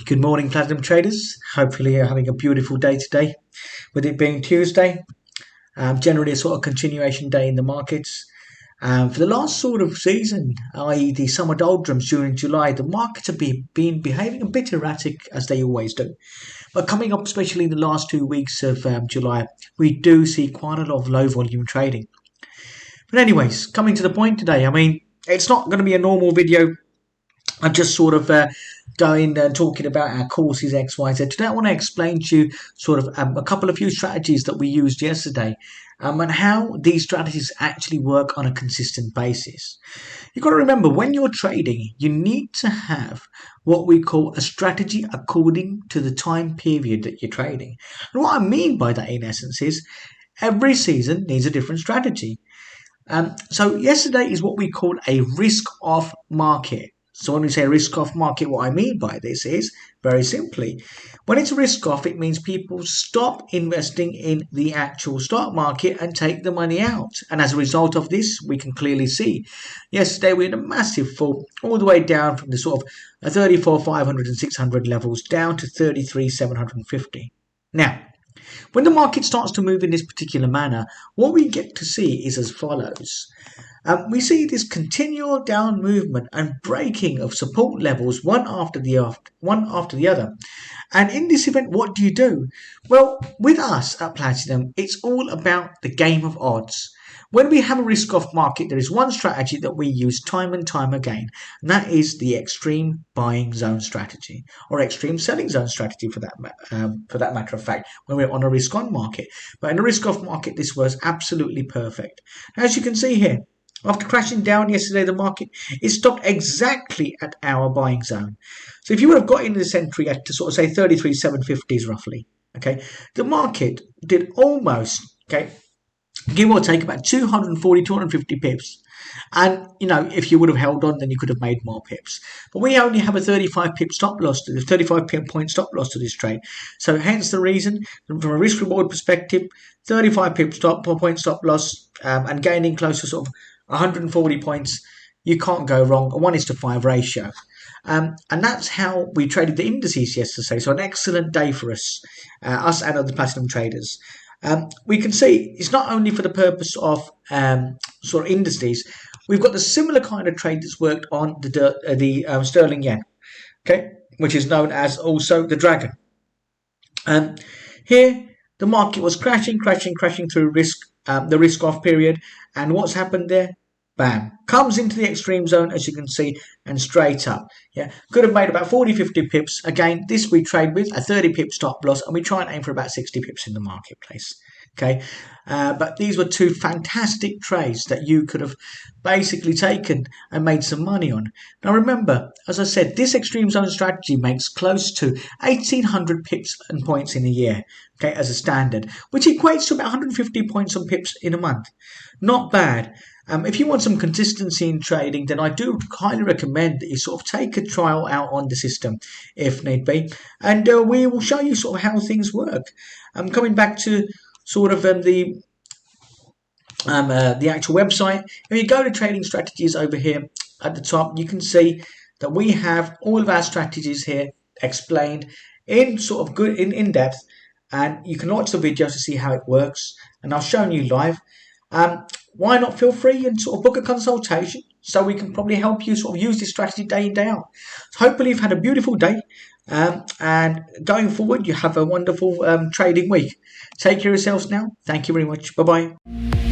Good morning, Platinum Traders. Hopefully you're having a beautiful day today. With it being Tuesday, generally a sort of continuation day in the markets. For the last sort of season, i.e. the summer doldrums during July, the markets have been behaving a bit erratic as they always do. But coming up, especially in the last 2 weeks of July, we do see quite a lot of low volume trading. But anyways, coming to the point today, it's not going to be a normal video. I'm just sort of going and talking about our courses X, Y, Z. Today I want to explain to you sort of a few strategies that we used yesterday and how these strategies actually work on a consistent basis. You've got to remember, when you're trading, you need to have what we call a strategy according to the time period that you're trading. And what I mean by that, in essence, is every season needs a different strategy. So yesterday is what we call a risk-off market. So when we say risk-off market, what I mean by this is, very simply, when it's risk-off, it means people stop investing in the actual stock market and take the money out. And as a result of this, we can clearly see, yesterday we had a massive fall all the way down from the sort of 34,500 and 600 levels down to 33,750. Now, when the market starts to move in this particular manner, what we get to see is as follows. We see this continual down movement and breaking of support levels one after the other. And in this event, what do? Well, with us at Platinum, it's all about the game of odds. When we have a risk-off market, there is one strategy that we use time and time again, and that is the extreme buying zone strategy, or extreme selling zone strategy for that matter of fact, when we're on a risk-on market. But in a risk-off market, this was absolutely perfect. As you can see here, after crashing down yesterday, the market is stopped exactly at our buying zone. So if you would have got into this entry at, to sort of say 33,750s roughly, okay, the market did almost, okay, give or take about 240, 250 pips. And, if you would have held on, then you could have made more pips. But we only have a 35 pip stop loss, 35 pip point stop loss to this trade. So hence the reason, from a risk reward perspective, 35 pip point stop loss and gaining close to sort of 140 points, you can't go wrong. A 1:5 ratio. And that's how we traded the indices yesterday. So an excellent day for us and other Platinum traders. We can see it's not only for the purpose of sort of indices. We've got the similar kind of trade that's worked on the sterling yen, okay, which is known as also the dragon. Here the market was crashing through the risk-off period, and what's happened there? Bam, comes into the extreme zone, as you can see, and straight up. Yeah, could have made about 40, 50 pips. Again, this we trade with a 30 pip stop loss, and we try and aim for about 60 pips in the marketplace. Okay, but these were two fantastic trades that you could have basically taken and made some money on. Now remember, as I said, this extreme zone strategy makes close to 1,800 pips and points in a year, okay, as a standard, which equates to about 150 points on pips in a month. Not bad. If you want some consistency in trading, then I do highly recommend that you sort of take a trial out on the system if need be, and we will show you sort of how things work. Coming back to sort of the actual website, if you go to trading strategies over here at the top, you can see that we have all of our strategies here explained in sort of good in depth, and you can watch the video to see how it works, and I'll show you live. Why not feel free and sort of book a consultation so we can probably help you sort of use this strategy day in, day out. So hopefully you've had a beautiful day, and going forward you have a wonderful trading week. Take care of yourselves now. Thank you very much. Bye-bye.